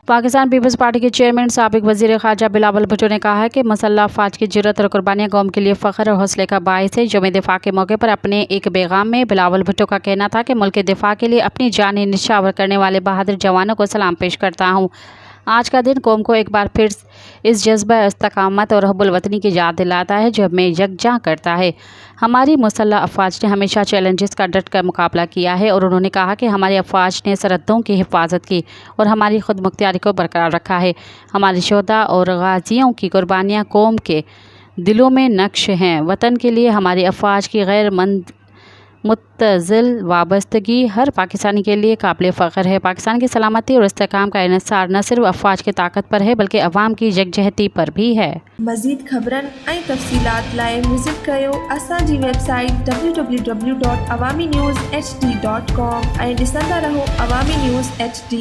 Pakistan peoples party के chairman साबिक वज़ीर ख़ारजा बिलावल भुट्टो ने कहा है कि मुसल्लह अफ़वाज की जुर्रत और कुर्बानियाँ कौम के लिए फ़ख्र और हौसले का बाइस है। यौम दिफ़ा के मौके पर अपने एक पैगाम में बिलावल भुट्टो का कहना था कि मुल्क के दिफ़ा के लिए अपनी जानें निछावर करने वाले बहादुर जवानों को सलाम पेश करता हूँ। आज का दिन कौम को एक बार फिर इस जज्बा इस्तकामत और हुब्बुल वतनी की याद दिलाता है जो हमें यकजां करता है। हमारी मुसल्लह अफ़वाज ने हमेशा चैलेंजेस का डट कर मुकाबला किया है और उन्होंने कहा कि हमारी अफ़वाज ने सरहदों की हिफाजत की और हमारी खुद मुख्तियारी को बरकरार रखा है। हमारे शोहदा और गाज़ियों की कुर्बानियाँ कौम के दिलों में नक्श हैं। वतन के लिए हमारी अफ़वाज की गैर मुतज़िल वाबस्तगी हर पाकिस्तानी के लिए काबिल फ़ख्र है। पाकिस्तान की सलामती और इस्तेहकाम का इन्हिसार न सिर्फ अफ़वाज की ताकत पर है बल्कि अवाम की यकजहती पर भी है। मज़ीद ख़बरनि ऐं तफ़सीलात लाइ विज़िट कयो असांजी वेबसाइट www.awamiNewsHD.com ऐं ॾिसंदा रहो अवामी न्यूज़ HD।